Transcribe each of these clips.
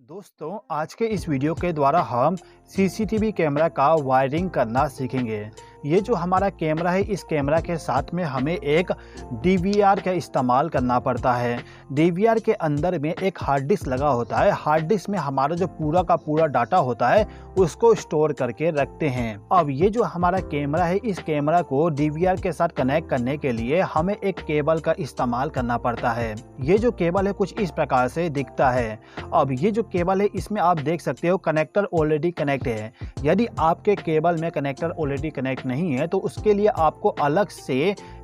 दोस्तों, आज के इस वीडियो के द्वारा हम सीसीटीवी कैमरा का वायरिंग करना सीखेंगे। ये जो हमारा कैमरा है, इस कैमरा के साथ में हमें एक डीवीआर का इस्तेमाल करना पड़ता है। डीवीआर के अंदर में एक हार्ड डिस्क लगा होता है। हार्ड डिस्क में हमारा जो पूरा का पूरा डाटा होता है उसको स्टोर करके रखते हैं। अब ये जो हमारा कैमरा है, इस कैमरा को डीवीआर के साथ कनेक्ट करने के लिए हमें एक केबल का इस्तेमाल करना पड़ता है। ये जो केबल है कुछ इस प्रकार से दिखता है। अब ये जो केबल है, इसमें आप देख सकते हो कनेक्टर ऑलरेडी कनेक्ट है। यदि आपके केबल में कनेक्टर ऑलरेडी कनेक्ट नहीं है तो उसके लिए आपको अलग से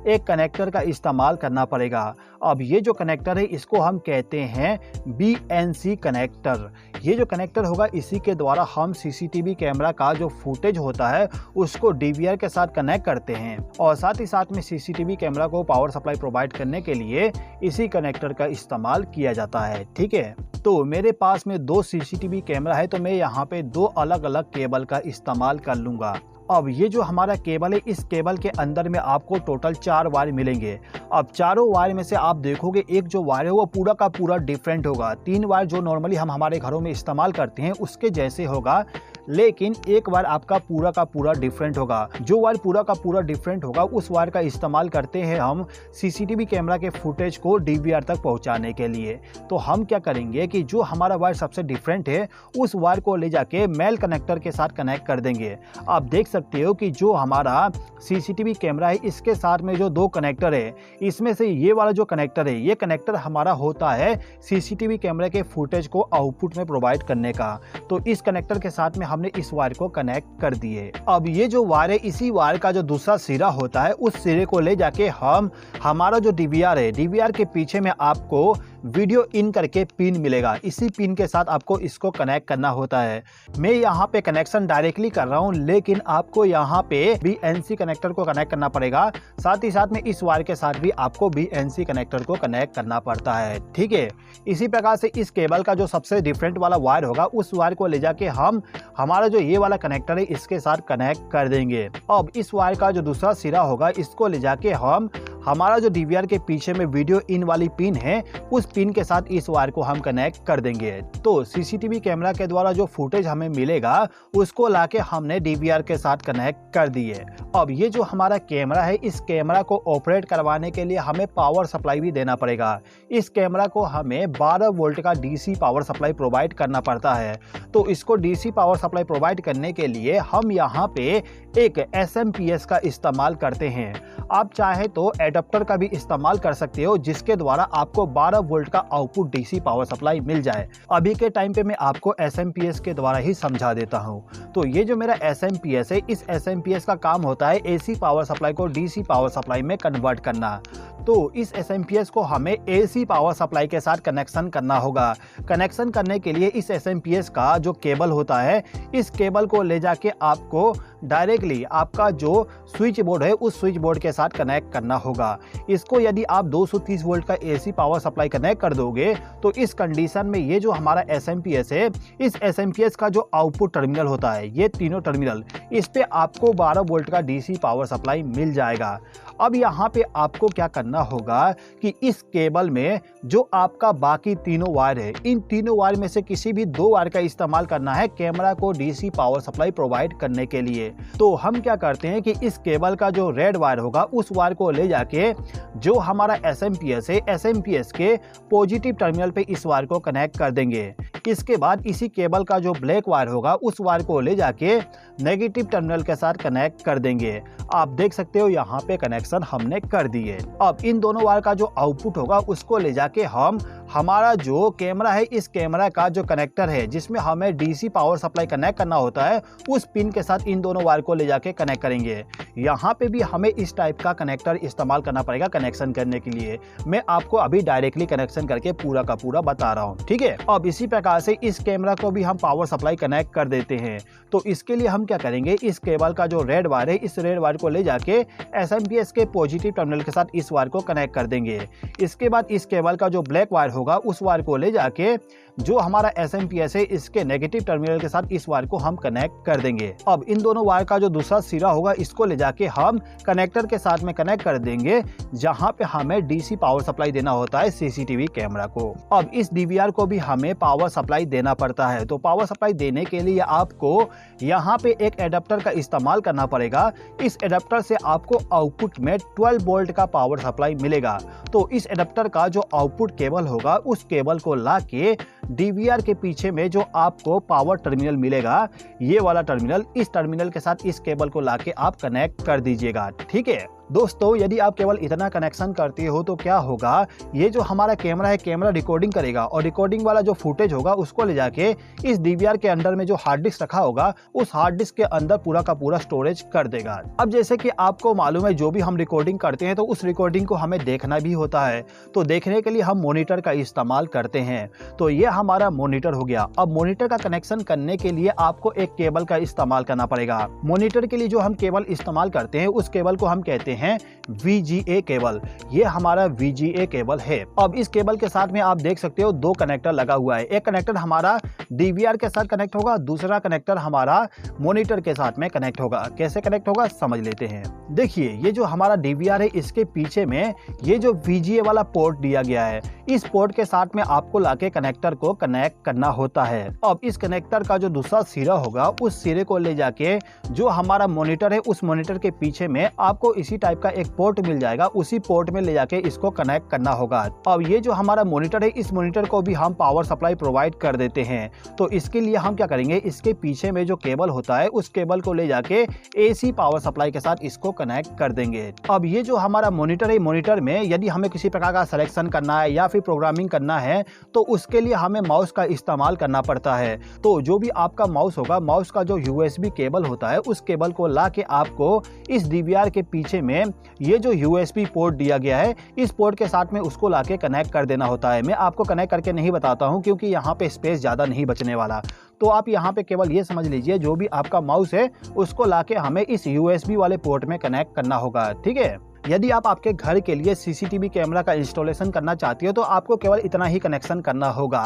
एक कनेक्टर का इस्तेमाल करना पड़ेगा। अब ये जो कनेक्टर है इसको हम कहते हैं BNC कनेक्टर। ये जो कनेक्टर होगा इसी के द्वारा हम सीसीटीवी कैमरा का जो फुटेज होता है उसको डीवीआर के साथ कनेक्ट करते हैं और साथ ही साथ में सीसीटीवी कैमरा को पावर सप्लाई प्रोवाइड करने के लिए इसी कनेक्टर का इस्तेमाल किया जाता है। ठीक है, तो मेरे पास में दो सीसीटीवी कैमरा है तो मैं यहाँ पे दो अलग अलग केबल का इस्तेमाल कर लूँगा। अब ये जो हमारा केबल है, इस केबल के अंदर में आपको टोटल 4 वायर मिलेंगे। अब चारों वायर में से आप देखोगे एक जो वायर है वो पूरा का पूरा डिफरेंट होगा। 3 वायर जो नॉर्मली हम हमारे घरों में इस्तेमाल करते हैं उसके जैसे होगा, लेकिन एक वायर आपका पूरा का पूरा डिफरेंट होगा। जो वायर पूरा का पूरा डिफरेंट होगा उस वायर का इस्तेमाल करते हैं हम सीसीटीवी कैमरा के फुटेज को डीवीआर तक पहुंचाने के लिए। तो हम क्या करेंगे कि जो हमारा वायर सबसे डिफरेंट है उस वायर को ले जाके मेल कनेक्टर के साथ कनेक्ट कर देंगे। आप देख सकते हो कि जो हमारा सीसीटीवी कैमरा है इसके साथ में जो 2 कनेक्टर है, इसमें से ये वाला जो कनेक्टर है, ये कनेक्टर हमारा होता है सीसीटीवी कैमरे के फुटेज को आउटपुट में प्रोवाइड करने का। तो इस कनेक्टर के साथ में हमने इस वायर को कनेक्ट कर दिए। अब ये जो वायर है, इसी वायर का जो दूसरा सिरा होता है उस सिरे को ले जाके हम हमारा जो डीवीआर है, डीवीआर के पीछे में आपको वीडियो इन करके पिन मिलेगा। इसी पिन के साथ आपको इसको कनेक्ट करना होता है। मैं यहाँ पे कनेक्शन डायरेक्टली कर रहा हूँ, लेकिन आपको यहाँ पे BNC कनेक्टर को कनेक्ट करना पड़ेगा। साथ ही साथ में इस वायर के साथ भी आपको BNC कनेक्टर को कनेक्ट करना पड़ता है। ठीक है, इसी प्रकार से इस केबल का जो सबसे डिफरेंट वाला वायर होगा उस वायर को ले जाके हम हमारा जो ये वाला कनेक्टर है इसके साथ कनेक्ट कर देंगे। अब इस वायर का जो दूसरा सिरा होगा इसको ले जाके हम हमारा जो डीवीआर के पीछे में वीडियो इन वाली पिन है उस पिन के साथ इस वायर को हम कनेक्ट कर देंगे। तो सीसीटीवी कैमरा के द्वारा जो फुटेज हमें मिलेगा उसको लाके हमने डीवीआर के साथ कनेक्ट कर दिए। अब ये जो हमारा कैमरा है, इस कैमरा को ऑपरेट करवाने के लिए हमें पावर सप्लाई भी देना पड़ेगा। इस कैमरा को हमें 12 वोल्ट का डीसी पावर सप्लाई प्रोवाइड करना पड़ता है। तो इसको डीसी पावर सप्लाई प्रोवाइड करने के लिए हम यहाँ पे एक SMPS का इस्तेमाल करते हैं। आप चाहे तो एडाप्टर का भी इस्तेमाल कर सकते हो जिसके द्वारा आपको 12 वोल्ट का आउटपुट डीसी पावर सप्लाई मिल जाए। अभी के टाइम पे मैं आपको SMPS के द्वारा ही समझा देता हूँ। तो ये जो मेरा SMPS है, इस SMPS का काम होता है AC पावर सप्लाई को DC पावर सप्लाई में कन्वर्ट करना। तो इस SMPS को हमें AC पावर सप्लाई के साथ कनेक्शन करना होगा। कनेक्शन करने के लिए इस SMPS का जो केबल होता है, इस केबल को ले जाके आपको डायरेक्टली आपका जो स्विच बोर्ड है उस स्विच बोर्ड के साथ कनेक्ट करना होगा। इसको यदि आप 230 वोल्ट का AC पावर सप्लाई कनेक्ट कर दोगे तो इस कंडीशन में ये जो हमारा SMPS है, इस SMPS का जो आउटपुट टर्मिनल होता है, ये तीनों टर्मिनल, इस पे आपको 12 वोल्ट का DC पावर सप्लाई मिल जाएगा। अब यहाँ पे आपको क्या करना होगा कि इस केबल में जो आपका बाकी तीनों वायर है, इन तीनों वायर में से किसी भी 2 वायर का इस्तेमाल करना है कैमरा को डीसी पावर सप्लाई प्रोवाइड करने के लिए। तो हम क्या करते हैं कि इस केबल का जो रेड वायर होगा उस वायर को ले जाके जो हमारा SMPS है, SMPS के पॉजिटिव टर्मिनल पे इस वायर को कनेक्ट कर देंगे। इसके बाद इसी केबल का जो ब्लैक वायर होगा उस वायर को ले जाके नेगेटिव टर्मिनल के साथ कनेक्ट कर देंगे। आप देख सकते हो यहाँ पे कनेक्शन हमने कर दिए। अब इन दोनों वायर का जो आउटपुट होगा उसको ले जाके हम हमारा जो कैमरा है, इस कैमरा का जो कनेक्टर है जिसमें हमें डीसी पावर सप्लाई कनेक्ट करना होता है, उस पिन के साथ इन दोनों वायर को ले जाके कनेक्ट करेंगे। यहाँ पे भी हमें इस टाइप का कनेक्टर इस्तेमाल करना पड़ेगा कनेक्शन करने के लिए। मैं आपको अभी डायरेक्टली कनेक्शन करके पूरा का पूरा बता रहा हूँ। ठीक है, अब इसी प्रकार से इस कैमरा को भी हम पावर सप्लाई कनेक्ट कर देते हैं। तो इसके लिए हम क्या करेंगे, इस केबल का जो रेड वायर है, इस रेड वायर को ले जाके SMPS के पॉजिटिव टर्मिनल के साथ इस वायर को कनेक्ट कर देंगे। इसके बाद इस केबल का जो ब्लैक वायर होगा उस वायर को ले जाके जो हमारा SMPS है इसके नेगेटिव टर्मिनल के साथ इस वायर को हम कनेक्ट कर देंगे। अब इन दोनों वायर का जो दूसरा सिरा होगा इसको ले जाके हम कनेक्टर के साथ में कनेक्ट कर देंगे, जहां पे हमें DC पावर सप्लाई देना होता है CCTV कैमरा को। अब इस DVR को भी हमें पावर सप्लाई देना पड़ता है, तो पावर सप्लाई देने के लिए आपको यहाँ पे एक एडाप्टर का इस्तेमाल करना पड़ेगा। इस एडाप्टर से आपको आउटपुट में 12 वोल्ट का पावर सप्लाई मिलेगा। तो इस एडाप्टर का जो आउटपुट केबल होगा उस केबल को लाके DVR के पीछे में जो आपको पावर टर्मिनल मिलेगा, ये वाला टर्मिनल, इस टर्मिनल के साथ इस केबल को लाके आप कनेक्ट कर दीजिएगा। ठीक है दोस्तों, यदि आप केवल इतना कनेक्शन करते हो तो क्या होगा, ये जो हमारा कैमरा है, कैमरा रिकॉर्डिंग करेगा और रिकॉर्डिंग वाला जो फुटेज होगा उसको ले जाके इस DVR के अंदर में जो हार्ड डिस्क रखा होगा उस हार्ड डिस्क के अंदर पूरा का पूरा स्टोरेज कर देगा। अब जैसे कि आपको मालूम है, जो भी हम रिकॉर्डिंग करते हैं तो उस रिकॉर्डिंग को हमें देखना भी होता है, तो देखने के लिए हम मॉनिटर का इस्तेमाल करते हैं। तो ये हमारा मॉनिटर हो गया। अब मॉनिटर का कनेक्शन करने के लिए आपको एक केबल का इस्तेमाल करना पड़ेगा। मॉनिटर के लिए जो हम केबल इस्तेमाल करते हैं उस केबल को हम कहते हैं VGA केबल। ये हमारा VGA केबल है। अब इस केबल के साथ में आप देख सकते हो 2 कनेक्टर लगा हुआ है। एक कनेक्टर हमारा DVR के साथ कनेक्ट होगा, दूसरा कनेक्टर हमारा मॉनिटर के साथ में कनेक्ट होगा। कैसे कनेक्ट होगा समझ लेते हैं। देखिए, ये जो हमारा DVR है इसके पीछे में ये जो VGA वाला पोर्ट दिया गया है, इस पोर्ट के साथ में आपको लाके कनेक्टर को कनेक्ट करना होता है। अब इस कनेक्टर का जो दूसरा सिरा होगा उस सिरे को ले जाके जो हमारा मॉनिटर है उस मॉनिटर के पीछे में आपको इसी टाइप का एक पोर्ट मिल जाएगा, उसी पोर्ट में ले जाके इसको कनेक्ट करना होगा। अब ये जो हमारा मॉनिटर है, इस मॉनिटर को भी हम पावर सप्लाई प्रोवाइड कर देते हैं। तो इसके लिए हम क्या करेंगे, इसके पीछे में जो केबल होता है उस केबल को ले जाके AC पावर सप्लाई के साथ इसको कनेक्ट कर देंगे। अब ये जो हमारा मॉनिटर है, मॉनिटर में यदि हमें किसी प्रकार का सिलेक्शन करना है या फिर प्रोग्रामिंग करना है तो उसके लिए हमें माउस का इस्तेमाल करना पड़ता है। तो जो भी आपका माउस होगा, माउस का जो USB केबल होता है उस केबल को ला के आपको इस DVR के पीछे में ये जो USB पोर्ट दिया गया है, इस पोर्ट के साथ में उसको लाके कनेक्ट कर देना होता है। मैं आपको कनेक्ट करके नहीं बताता हूं क्योंकि यहाँ पे स्पेस ज़्यादा नहीं बचने वाला। तो आप यहाँ पे केवल ये समझ लीजिए, जो भी आपका माउस है उसको लाके हमें इस USB वाले पोर्ट में कनेक्ट करना होगा। ठीक है, यदि आप आपके घर के लिए CCTV कैमरा का इंस्टॉलेशन करना चाहते हो तो आपको केवल इतना ही कनेक्शन करना होगा।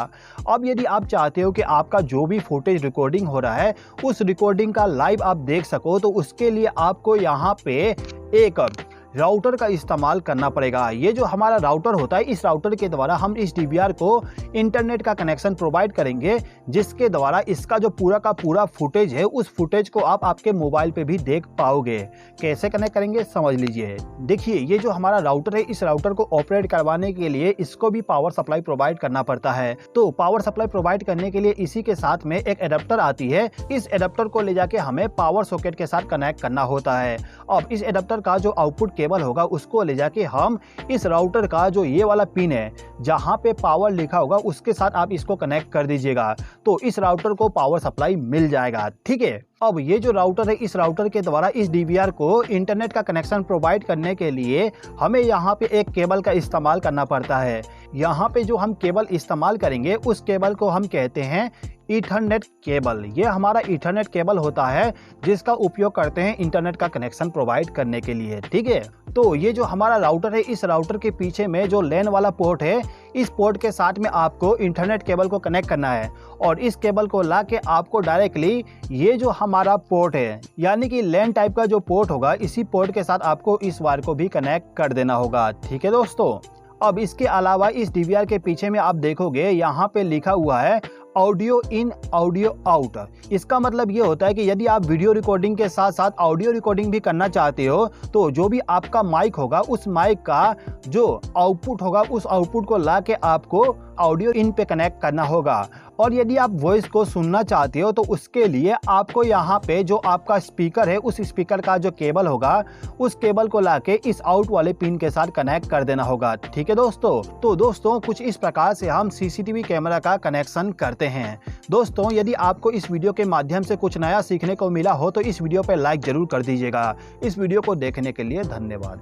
अब यदि आप चाहते हो कि आपका जो भी फुटेज रिकॉर्डिंग हो रहा है उस रिकॉर्डिंग का लाइव आप देख सको, तो उसके लिए आपको यहाँ पे एक राउटर का इस्तेमाल करना पड़ेगा। ये जो हमारा राउटर होता है, इस राउटर के द्वारा हम इस DVR को इंटरनेट का कनेक्शन प्रोवाइड करेंगे, जिसके द्वारा इसका जो पूरा का पूरा फुटेज है उस फुटेज को आप आपके मोबाइल पे भी देख पाओगे। कैसे कनेक्ट करेंगे समझ लीजिए। देखिए, ये जो हमारा राउटर है, इस राउटर को ऑपरेट करवाने के लिए इसको भी पावर सप्लाई प्रोवाइड करना पड़ता है। तो पावर सप्लाई प्रोवाइड करने के लिए इसी के साथ में एक एडाप्टर आती है। इस एडाप्टर को ले जाके हमें पावर सॉकेट के साथ कनेक्ट करना होता है। अब इस एडाप्टर का जो आउटपुट केबल होगा उसको ले जाके हम इस राउटर का जो ये वाला पिन है जहां पे पावर लिखा होगा उसके साथ आप इसको कनेक्ट कर दीजिएगा, तो इस राउटर को पावर सप्लाई मिल जाएगा। ठीक है, अब ये जो राउटर है, इस राउटर के द्वारा इस DVR को इंटरनेट का कनेक्शन प्रोवाइड करने के लिए हमें यहाँ पे एक केबल का इस्तेमाल करना पड़ता है। यहाँ पे जो हम केबल इस्तेमाल करेंगे उस केबल को हम कहते हैं ईथरनेट केबल। ये हमारा ईथरनेट केबल होता है जिसका उपयोग करते हैं इंटरनेट का कनेक्शन प्रोवाइड करने के लिए। ठीक है, तो ये जो हमारा राउटर है, इस राउटर के पीछे में जो लैन वाला पोर्ट है, इस पोर्ट के साथ में आपको इंटरनेट केबल को कनेक्ट करना है और इस केबल को ला के आपको डायरेक्टली ये जो हमारा पोर्ट है, यानी कि लैन टाइप का जो पोर्ट होगा, इसी पोर्ट के साथ आपको इस वायर को भी कनेक्ट कर देना होगा। ठीक है दोस्तों, अब इसके अलावा इस DVR के पीछे में आप देखोगे यहाँ पे लिखा हुआ है ऑडियो इन ऑडियो आउट। इसका मतलब ये होता है कि यदि आप वीडियो रिकॉर्डिंग के साथ साथ ऑडियो रिकॉर्डिंग भी करना चाहते हो तो जो भी आपका माइक होगा उस माइक का जो आउटपुट होगा उस आउटपुट को ला के आपको ऑडियो इन पे कनेक्ट करना होगा। और यदि आप वॉइस को सुनना चाहते हो तो उसके लिए आपको यहाँ पे जो आपका स्पीकर है उस स्पीकर का जो केबल होगा उस केबल को लाके इस आउट वाले पिन के साथ कनेक्ट कर देना होगा। ठीक है दोस्तों, तो दोस्तों कुछ इस प्रकार से हम CCTV कैमरा का कनेक्शन करते हैं। दोस्तों, यदि आपको इस वीडियो के माध्यम से कुछ नया सीखने को मिला हो तो इस वीडियो पर लाइक जरूर कर दीजिएगा। इस वीडियो को देखने के लिए धन्यवाद।